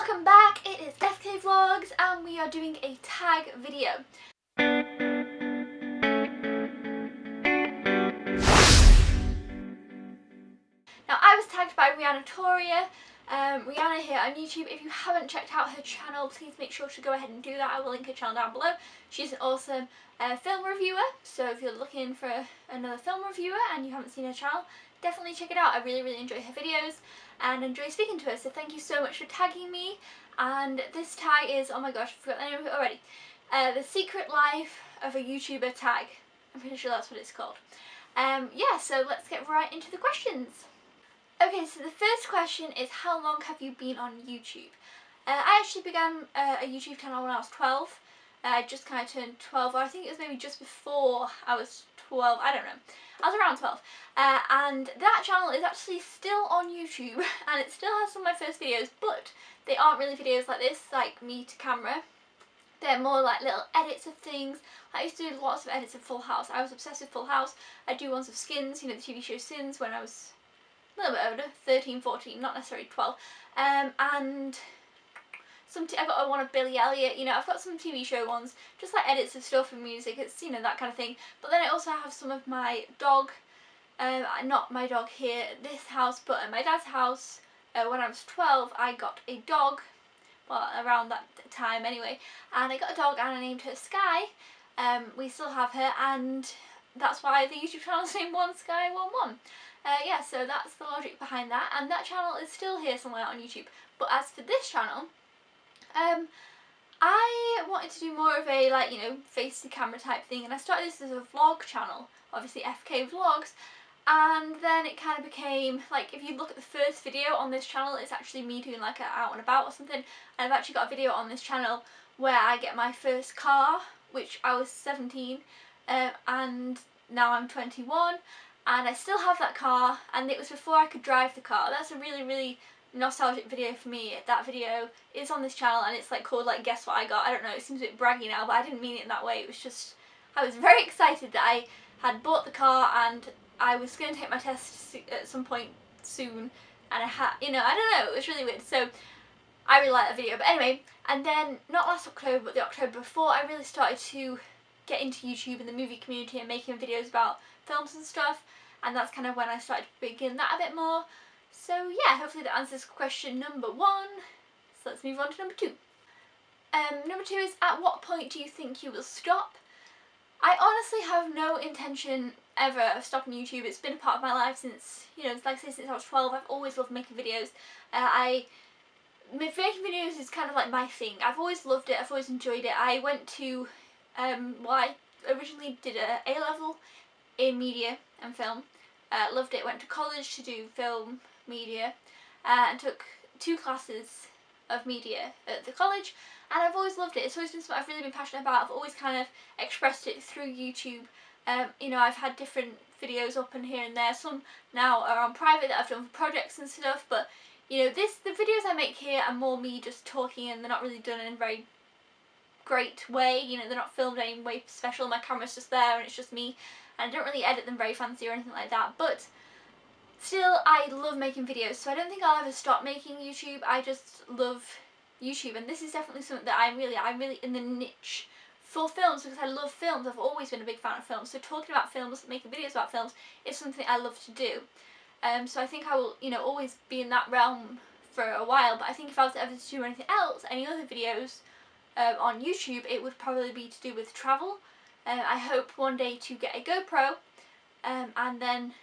welcome back. It is FKVlogs and we are doing a tag video. Now I was tagged by Rhianna Rhianna here on YouTube. If you haven't checked out her channel, please make sure to go ahead and do that. I will link her channel down below. She's an awesome film reviewer, so if you're looking for another film reviewer and you haven't seen her channel, definitely check it out. I really enjoy her videos and enjoy speaking to her, so thank you so much for tagging me. And this tag is, oh my gosh, I forgot the name of it already. The Secret Life of a YouTuber tag. I'm pretty sure that's what it's called. Yeah, so let's get right into the questions. Okay, so the first question is, how long have you been on YouTube? I actually began a YouTube channel when I was 12. I just kind of turned 12, or I think it was maybe just before I was 12, I don't know. I was around 12. And that channel is actually still on YouTube, and it still has some of my first videos, but they aren't really videos like this, like me to camera. They're more like little edits of things. I used to do lots of edits of Full House. I was obsessed with Full House. I do ones of Skins, you know, the TV show Skins, when I was a little bit older, 13, 14, not necessarily 12. And I got one of Billy Elliot, you know, I've got some TV show ones, just like edits of stuff and music, it's, you know, that kind of thing. But then I also have some of my dog, not my dog here at this house, but at my dad's house. When I was 12, I got a dog, well, around that time anyway, and I got a dog and I named her Sky. We still have her, and that's why the YouTube channel is named One Sky 11. Yeah, so that's the logic behind that, and that channel is still here somewhere on YouTube. But as for this channel, I wanted to do more of a, like, you know, face to camera type thing, and I started this as a vlog channel, obviously FKVlogs, and then it kind of became, like, if you look at the first video on this channel, it's actually me doing like an out and about or something, and I've actually got a video on this channel where I get my first car, which I was 17, and now I'm 21, and I still have that car, and it was before I could drive the car. That's a really nostalgic video for me. That video is on this channel, and it's like called like Guess What I Got. I don't know, it seems a bit braggy now, but I didn't mean it in that way. It was just, I was very excited that I had bought the car and I was going to take my test at some point soon, and I had, you know, I don't know, it was really weird. So I really liked that video. But anyway, and then not last October but the October before, I really started to get into YouTube and the movie community and making videos about films and stuff, and that's kind of when I started to begin that a bit more. So yeah, hopefully that answers question number 1. So let's move on to number 2. Number 2 is, at what point do you think you will stop? I honestly have no intention ever of stopping YouTube. It's been a part of my life since, you know, like I say, since I was 12. I've always loved making videos. Making videos is kind of like my thing. I've always loved it. I've always enjoyed it. I went to, well, I originally did a A-level in media and film. Loved it. Went to college to do film media, and took 2 classes of media at the college, and I've always loved it. It's always been something I've really been passionate about. I've always kind of expressed it through YouTube. You know, I've had different videos up and here and there. Some now are on private that I've done for projects and stuff, but you know, the videos I make here are more me just talking, and they're not really done in a very great way. You know, they're not filmed any way special. My camera's just there and it's just me, and I don't really edit them very fancy or anything like that, but still, I love making videos, so I don't think I'll ever stop making YouTube. I just love YouTube, and this is definitely something that I'm really in the niche for films, because I love films. I've always been a big fan of films, so talking about films, making videos about films is something I love to do. So I think I will, you know, always be in that realm for a while, but I think if I was ever to do anything else, any other videos on YouTube, it would probably be to do with travel. I hope one day to get a GoPro, and then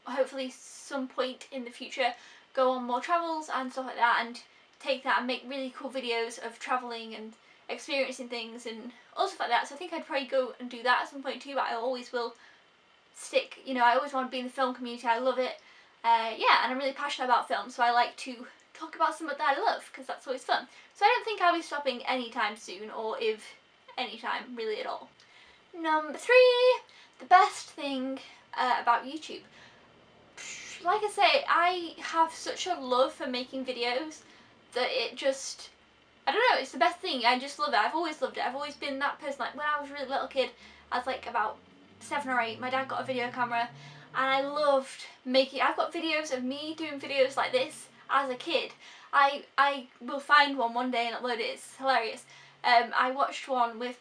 hopefully some point in the future go on more travels and stuff like that, and take that and make really cool videos of travelling and experiencing things and all stuff like that. So I think I'd probably go and do that at some point too, but I always will stick, you know, I always want to be in the film community. I love it. Yeah, and I'm really passionate about film, so I like to talk about something that I love, because that's always fun. So I don't think I'll be stopping anytime soon, or if anytime really at all. Number 3, the best thing about YouTube. Like I say, I have such a love for making videos that it just, I don't know, it's the best thing. I just love it. I've always loved it. I've always been that person. Like when I was a really little kid, I was like about 7 or 8, my dad got a video camera, and I loved making, I've got videos of me doing videos like this as a kid, I will find one day and upload it. It's hilarious. I watched one with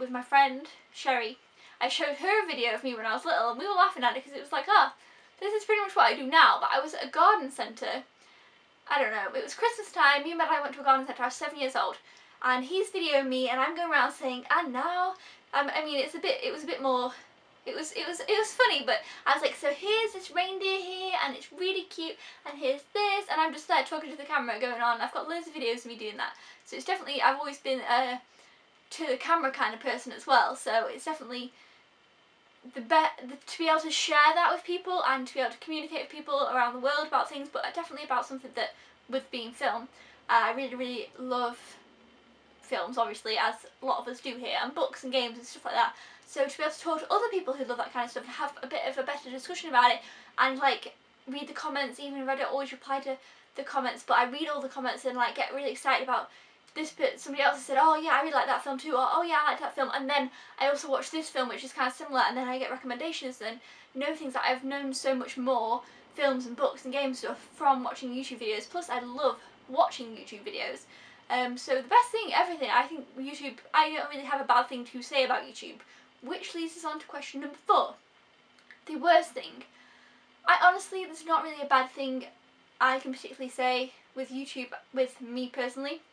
my friend Sherry. I showed her a video of me when I was little, and we were laughing at it because it was like, oh, this is pretty much what I do now. But I was at a garden centre. I don't know. It was Christmas time. Me and my dad went to a garden centre. I was 7 years old, and he's videoing me, and I'm going around saying, and now. I mean, it was a bit more. It was funny, but I was like, so here's this reindeer here, and it's really cute, and here's this, and I'm just there talking to the camera going on. I've got loads of videos of me doing that, so it's definitely, I've always been a to the camera kind of person as well, so it's definitely to be able to share that with people and to be able to communicate with people around the world about things, but definitely about something that, with being film, I really, really love films, obviously, as a lot of us do here, and books and games and stuff like that. So to be able to talk to other people who love that kind of stuff and have a bit of a better discussion about it, and like read the comments, even if I don't always reply to the comments, but I read all the comments and like get really excited about this bit. Somebody else has said, oh yeah, I really like that film too, or oh yeah, I like that film, and then I also watch this film which is kind of similar, and then I get recommendations and know things that I've known so much more, films and books and games stuff, from watching YouTube videos. Plus I love watching YouTube videos. So the best thing, everything, I think YouTube, I don't really have a bad thing to say about YouTube. Which leads us on to question number 4. The worst thing. Honestly, there's not really a bad thing I can particularly say with YouTube, with me personally.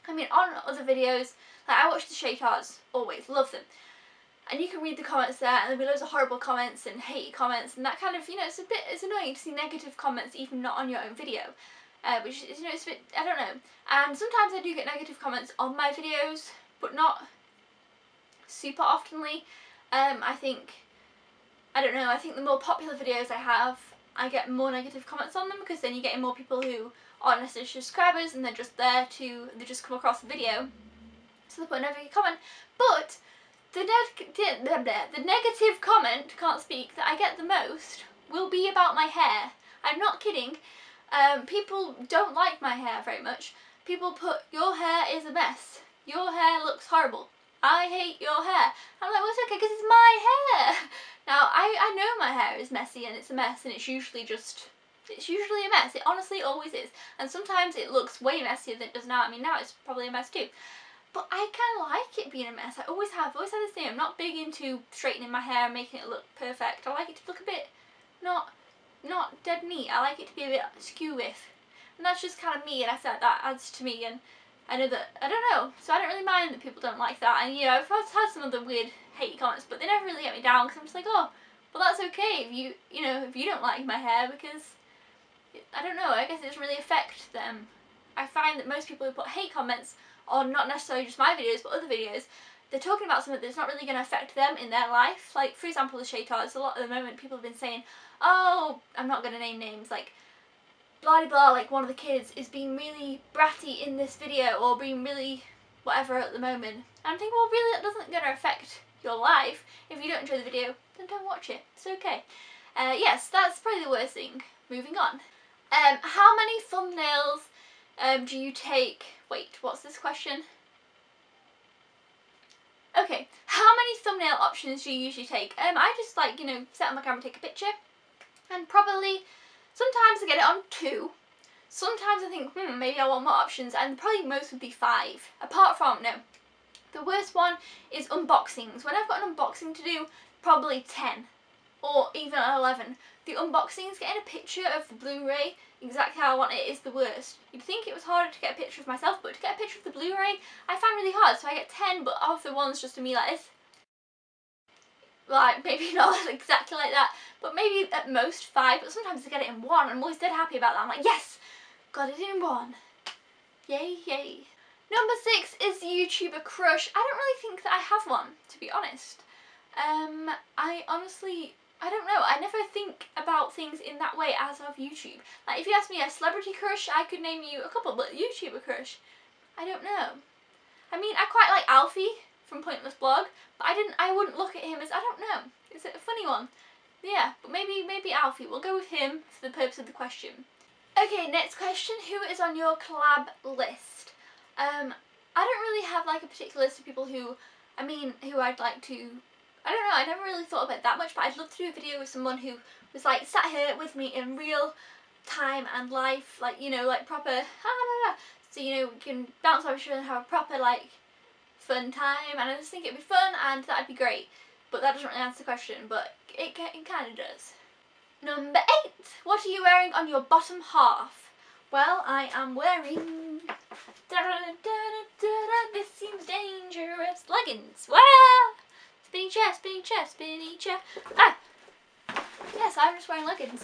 I mean, on other videos, like I watch the Shaytards, always, love them. And you can read the comments there, and there'll be loads of horrible comments and hate comments, and that kind of, it's annoying to see negative comments even not on your own video. Which is, it's a bit, I don't know. And sometimes I do get negative comments on my videos, but not super oftenly. I think the more popular videos I have, I get more negative comments on them, because then you're getting more people who aren't necessarily subscribers and they're just there to, they just come across the video, so they put a negative comment. But the negative comment, can't speak, that I get the most will be about my hair. I'm not kidding. People don't like my hair very much. People put, your hair is a mess. Your hair looks horrible. I hate your hair. I'm like, well, it's okay because it's my hair. Now, I know my hair is messy and it's a mess, and it's usually a mess. It honestly always is. And sometimes it looks way messier than it does now. I mean, now it's probably a mess too. But I kind of like it being a mess. I always had this thing. I'm not big into straightening my hair and making it look perfect. I like it to look a bit, not dead neat. I like it to be a bit skew with. And that's just kind of me, and I feel like that adds to me, and I know that, I don't know, so I don't really mind that people don't like that. And I've had some other weird hate comments, but they never really get me down, because I'm just like, oh, well, that's okay if you don't like my hair, because I don't know, I guess it doesn't really affect them. I find that most people who put hate comments on not necessarily just my videos but other videos, they're talking about something that's not really going to affect them in their life. Like, for example, the Shaytards, a lot at the moment people have been saying, oh, I'm not going to name names, like, blah blah blah, like one of the kids is being really bratty in this video, or being really whatever at the moment. And I'm thinking, well, really, that doesn't going to affect your life. If you don't enjoy the video, then don't watch it. It's okay. Yes, that's probably the worst thing. Moving on. How many thumbnails do you take? Wait, what's this question? Okay, how many thumbnail options do you usually take? I just set on my camera, take a picture, and probably sometimes I get it on 2. Sometimes I think, maybe I want more options, and probably most would be 5. Apart from, no. The worst one is unboxings. When I've got an unboxing to do, probably 10. Or even 11. The unboxings, getting a picture of the Blu-ray exactly how I want it, is the worst. You'd think it was harder to get a picture of myself, but to get a picture of the Blu-ray, I find really hard. So I get 10, but of the ones just to me like this. Like, maybe not exactly like that, but maybe at most 5, but sometimes I get it in 1. I'm always dead happy about that. I'm like, yes, got it in 1. Yay, yay. Number 6 is YouTuber crush. I don't really think that I have one, to be honest. I don't know. I never think about things in that way as of YouTube. Like, if you ask me a celebrity crush, I could name you a couple, but YouTuber crush, I don't know. I mean, I quite like Alfie from Pointless Blog, but I wouldn't look at him as, I don't know. Is it a funny one? Yeah, but maybe Alfie. We'll go with him for the purpose of the question. Okay, next question. Who is on your collab list? I don't really have like a particular list of people who I'd like to, I don't know, I never really thought about it that much, but I'd love to do a video with someone who was like sat here with me in real time and life, like, you know, like proper, so, you know, we can bounce off each other and have a proper, like, fun time, and I just think it'd be fun and that'd be great. But that doesn't really answer the question, but it kind of does. Number 8. What are you wearing on your bottom half? Well, I am wearing this seems dangerous leggings. Wow! Spinny chair, spinny chair, spinny chair. Ah! Yes, I'm just wearing leggings.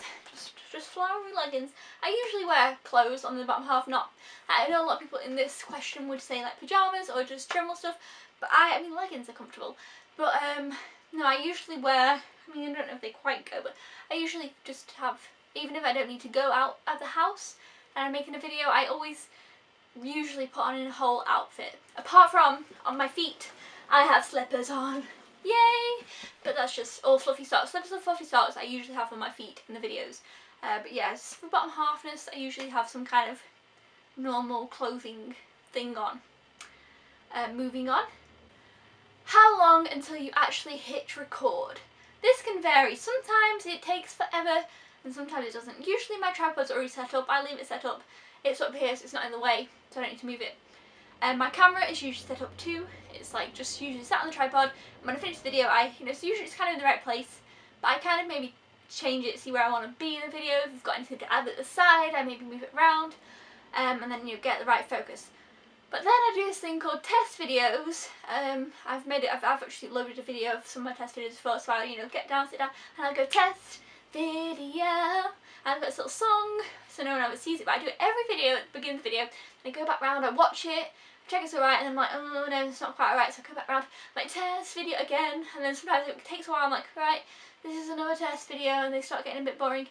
Just flowery leggings. I usually wear clothes on the bottom half, not. I know a lot of people in this question would say like pyjamas or just general stuff, but I mean leggings are comfortable. But no, I usually wear, I mean I don't know if they quite go, but I usually just have, even if I don't need to go out of the house and I'm making a video, I always usually put on a whole outfit. Apart from on my feet, I have slippers on. Yay! But that's just all fluffy socks. Slippers and fluffy socks I usually have on my feet in the videos. But yes, for bottom halfness, I usually have some kind of normal clothing thing on. Moving on. How long until you actually hit record? This can vary. Sometimes it takes forever and sometimes it doesn't. Usually my tripod's already set up. I leave it set up. It's up here so it's not in the way, so I don't need to move it. My camera is usually set up too. It's like just usually sat on the tripod. And when I finish the video, so usually it's kind of in the right place, but I kind of maybe change it, see where I want to be in the video. If you've got anything to add at the side, I maybe move it around, and then you get the right focus. But then I do this thing called test videos. I've actually loaded a video of some of my test videos before, so I get down, sit down, and I'll go test video. And I've got this little song, so no one ever sees it, but I do it every video at the beginning of the video. And I go back round, I watch it, check it's alright, and then I'm like, oh no, it's not quite alright, so I go back round, like test video again, and then sometimes it takes a while, I'm like, right, this is another test video, and they start getting a bit boring.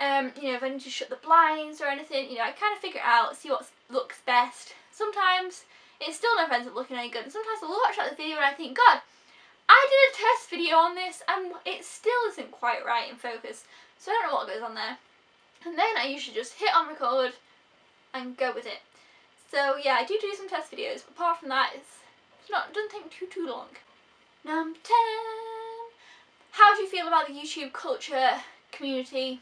If I need to shut the blinds or anything, I kind of figure it out, see what looks best. Sometimes it still never ends up looking any good, and sometimes I'll watch out the video and I think, God, I did a test video on this and it still isn't quite right in focus, so I don't know what goes on there. And then I usually just hit on record and go with it. So yeah, I do some test videos, but apart from that, it doesn't take too long. Number 10. How do you feel about the YouTube culture community?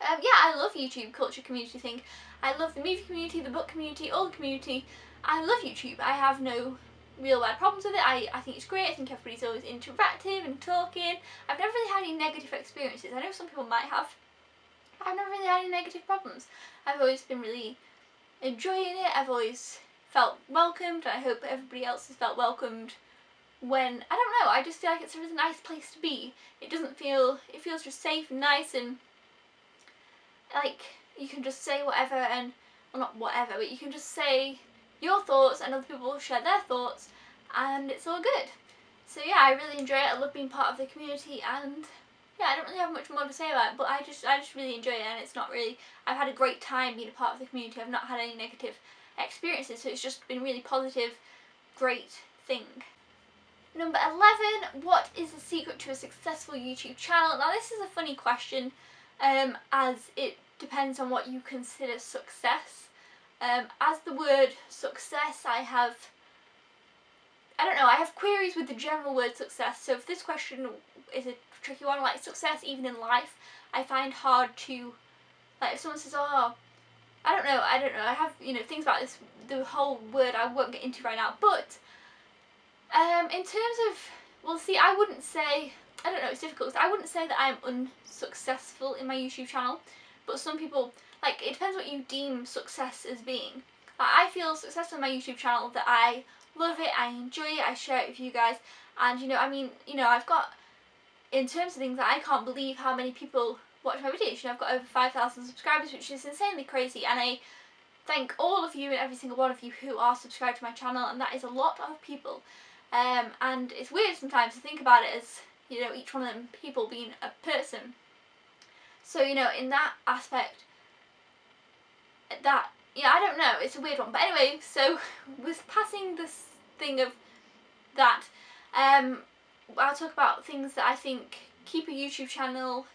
Yeah, I love YouTube culture community thing. I love the movie community, the book community, all the community. I love YouTube. I have no real bad problems with it. I think it's great. I think everybody's always interactive and talking. I've never really had any negative experiences. I know some people might have. I've never really had any negative problems. I've always been really enjoying it. I've always felt welcomed, and I hope everybody else has felt welcomed when, I don't know, I just feel like it's a really nice place to be. It feels just safe and nice, and like you can just say whatever, and well, not whatever, but you can just say your thoughts and other people will share their thoughts and it's all good. So yeah, I really enjoy it. I love being part of the community, and yeah, I don't really have much more to say about it, but I just really enjoy it, and it's not really, I've had a great time being a part of the community. I've not had any negative experiences, so it's just been really positive, great thing. Number 11, what is the secret to a successful YouTube channel? Now this is a funny question, as it depends on what you consider success. As the word success, I have queries with the general word success. So if this question is a tricky one, like success even in life, I find hard to, like if someone says, oh, I don't know, I have, things about this, the whole word I won't get into right now, but in terms of, well see, I wouldn't say, I don't know, it's difficult, because I wouldn't say that I'm unsuccessful in my YouTube channel, but some people, like, it depends what you deem success as being. I feel successful in my YouTube channel that I love it, I enjoy it, I share it with you guys, and I've got, in terms of things, that I can't believe how many people watch my videos. I've got over 5,000 subscribers, which is insanely crazy, and I thank all of you and every single one of you who are subscribed to my channel, and that is a lot of people. And it's weird sometimes to think about it as, each one of them people being a person. So, in that aspect, I don't know, it's a weird one. But anyway, so with passing this thing of that, I'll talk about things that I think keep a YouTube channel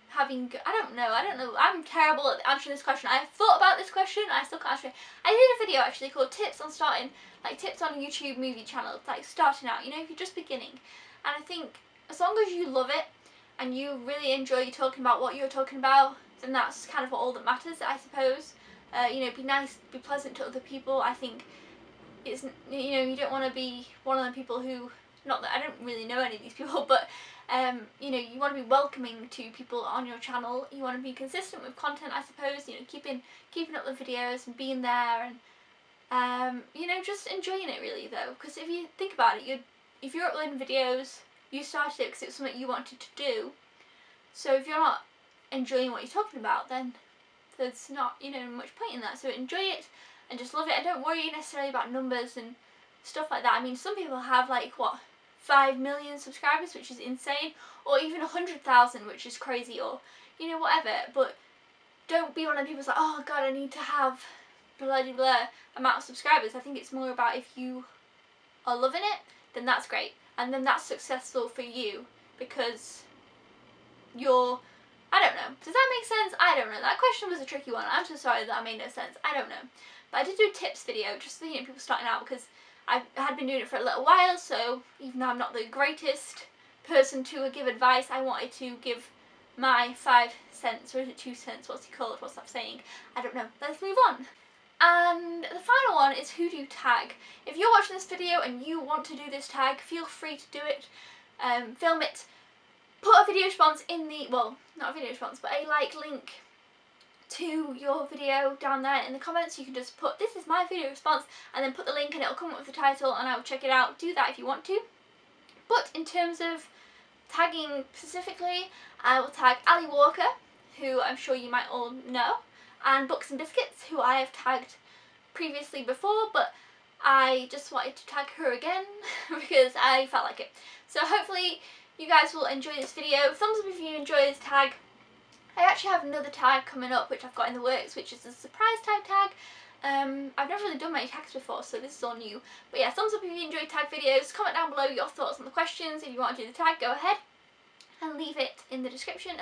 having, I don't know, I'm terrible at answering this question. I've thought about this question, I still can't answer it. I did a video actually called tips on starting, like tips on a YouTube movie channel, like starting out, if you're just beginning. And I think as long as you love it, and you really enjoy talking about what you're talking about, then that's kind of all that matters, I suppose. You know, be nice, be pleasant to other people. I think it's, you know, you don't want to be one of the people who, not that I don't really know any of these people, but you know, you want to be welcoming to people on your channel. You want to be consistent with content, I suppose. You know, keeping up the videos and being there, and you know, just enjoying it really though. Because if you think about it, if you're uploading videos, you started it because it was something you wanted to do. So if you're not enjoying what you're talking about, then there's not, you know, much point in that. So enjoy it and just love it, and don't worry necessarily about numbers and stuff like that. I mean, some people have like, what, 5 million subscribers, which is insane, or even 100,000, which is crazy, or, you know, whatever. But don't be one of the people who's like, oh god, I need to have blah blah blah amount of subscribers. I think it's more about, if you are loving it, then that's great, and then that's successful for you, because you're, I don't know, does that make sense? I don't know, that question was a tricky one. I'm so sorry that made no sense, I don't know. But I did do a tips video, just for, you know, people starting out, because I had been doing it for a little while, so even though I'm not the greatest person to give advice, I wanted to give my 5 cents, or is it 2 cents, what's it called, what's that saying? I don't know, let's move on. And the final one is, who do you tag? If you're watching this video and you want to do this tag, feel free to do it, film it, put a video response in the, well, not a video response, but a like link to your video down there in the comments. You can just put, this is my video response, and then put the link and it'll come up with the title and I'll check it out. Do that if you want to. But in terms of tagging specifically, I will tag Ali Walker, who I'm sure you might all know, and Books and Biscuits, who I have tagged previously before, but I just wanted to tag her again because I felt like it. So hopefully you guys will enjoy this video. Thumbs up if you enjoy this tag. I actually have another tag coming up which I've got in the works, which is a surprise tag. I've never really done many tags before, so this is all new. But yeah, thumbs up if you enjoy tag videos. Comment down below your thoughts on the questions. If you want to do the tag, go ahead and leave it in the description.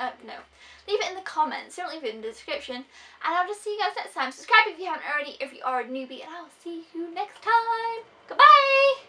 Leave it in the comments. Don't leave it in the description. And I'll just see you guys next time. Subscribe if you haven't already, if you are a newbie, and I'll see you next time. Goodbye!